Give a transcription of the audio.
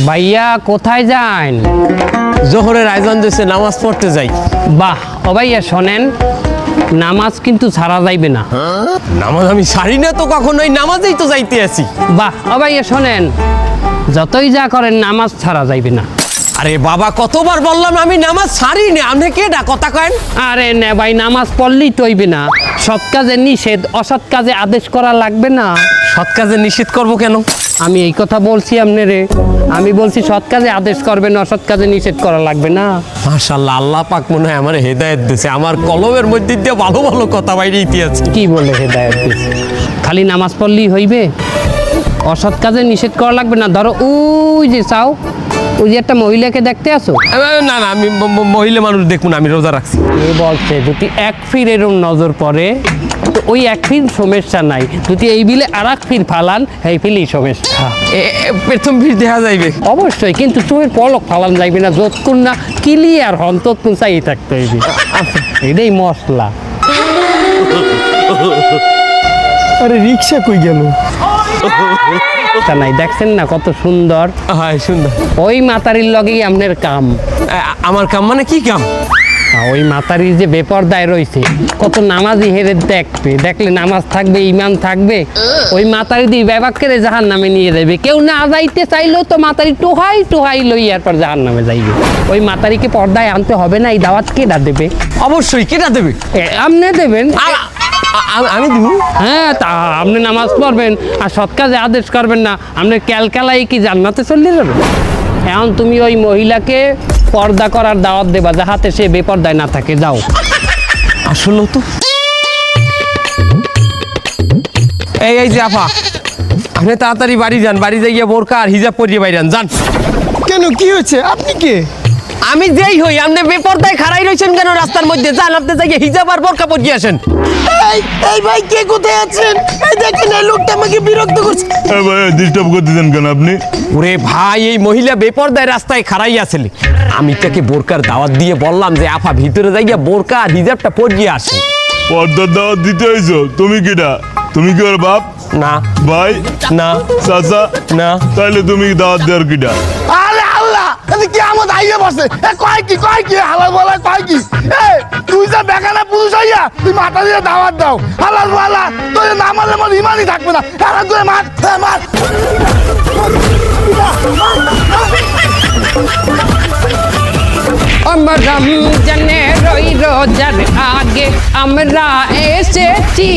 ভাইয়া কোথায় যান? জোহরের আয়োজন দিয়েছে, নামাজ পড়তে যাই। বাহ, ও ভাইয়া শোনেন, নামাজ কিন্তু ছাড়া যাইবে না। নামাজ আমি ছাড়ি না তো কখনোই, নামাজেই তো যাইতে আছি। বাহ, ও ভাইয়া শোনেন, যতই যা করেন নামাজ ছাড়া যাইবে না। আরে বাবা, কতবার বললাম আমি নামাজ ছাড়ি না, আপনি কেডা কথা কেন? আরে না ভাই, নামাজ পড়লেই তো হইবে না। সৎ কাজে নিষেধ, অসৎ কাজে আদেশ করা লাগবে না। সৎ কাজে নিষেধ করবো কেন? আমি এই কথা বলছি আপনারে, আমি বলছি সৎ কাজে আদেশ করবেন, অসৎ কাজে নিষেধ করা লাগবে না। মাশাআল্লাহ, আল্লাহ পাক মনে হয় আমার হেদায়েত দিয়েছে। আমার কলমের মধ্যে দিয়ে ভালো ভালো কথা বাইরে ইতিহাস। কি বলে হেদায়েত দিছে? খালি নামাজ পড়লেই হইবে? অসৎ কাজে নিষেধ করা লাগবে না। ধরো ওই যে চাও, ওই যে একটা মহিলাকে দেখতে আসো। না না, আমি মহিলা মানুষ দেখুন, আমি রোজা রাখছি। এ বলছে যদি এক ফির এরম নজর পড়ে তো ওই এক ফির সমস্যা নাই, যদি এই বিলে আর এক ফির ফালান এই ফিলই সমস্যা। প্রথম ভিড় দেখা যাইবে অবশ্যই, কিন্তু চোখের পলক ফালান যাইবে না, যতক্ষণ না ক্লিয়ার হন ততক্ষণ চাই থাকতে হইবে। এটাই মশলা। আরে রিক্সা কই গেল? তা নাই, দেখছেন না কত সুন্দর? হ্যাঁ সুন্দর। ওই মাতারির লগেই আপনার কাম। আমার কাম মানে কি কাম? ওই মাতারির যে বেপরদায় রয়েছে, কত নামাজি হেরে দেখবে, দেখলে নামাজ থাকবে, ইমান থাকবে, ওই মাতারি দিয়ে ব্যবাক করে জাহান নামে নিয়ে যাবে। কেউ না যাইতে চাইলেও তো মাতারি টোহাই টোহাই লইয়ার পর জাহান নামে যাইবে। ওই মাতারিকে পর্দায় আনতে হবে না? এই দাওয়াত কেডা দেবে? অবশ্যই, কেটা দেবে? আপনি দেবেন। আমি দিব? হ্যাঁ, তা আপনি নামাজ পড়বেন আর সৎ কাজে আদেশ করবেন না, আপনি ক্যালকালাই কি জান্নাতে চলে যাবেন? এখন তুমি ওই মহিলাকে পর্দা করার দাওয়াত দেবা, যাহাতে সে বেপর্দায় না থাকে। যাও। আসলে তো এই যে আপা, আপনি তাড়াতাড়ি বাড়ি যান, বাড়ি যাইয়া বোরকা আর হিজাব পরিয়ে বাইরে যান। কেন, কি হয়েছে? আপনি কে? আমি যেই হই, আপনি বেপরদায় খাড়াই রয়েছেন কেন রাস্তার মধ্যে? যান, আপনি যাইয়া হিজাব আর বোরকা পরিয়ে আসেন। এই ভাই, কে কোথায় আছেন? এই দেখেন, এই লোকটা আমাকে বিরক্ত করছে। ভাই ডিস্টার্ব করতেছেন কেন আপনি? ওরে ভাই, এই মহিলা বেপরদায় রাস্তায় খাড়াই আসলে, আমি তাকে বোরকার দাওয়াত দিয়ে বললাম যে আপা ভিতরে যাইয়া বোরকা আর হিজাবটা পরিয়ে আসে। পর্দার দাওয়াত দিতে হয়েছো? তুমি কিটা? তুমি কি ওর বাপ? না ভাই? না চাচা? না। তাহলে তুমি দাওয়াত দেওয়ার কিটা? আরে আল্লাহ, এটা কি আমার আইয়া বসে? কয় কি হালাল বলা, কয় কি? তুই যা বেগানা পুরুষ হইয়া তুই মাথা দিয়ে দাওয়াত দাও, হালাল বলা তুই না মারলে আমার ইমানই থাকবে না। হারাম করে মার, মার। আমরা রমজানের ওই রোজার আগে আমরা এসেছি,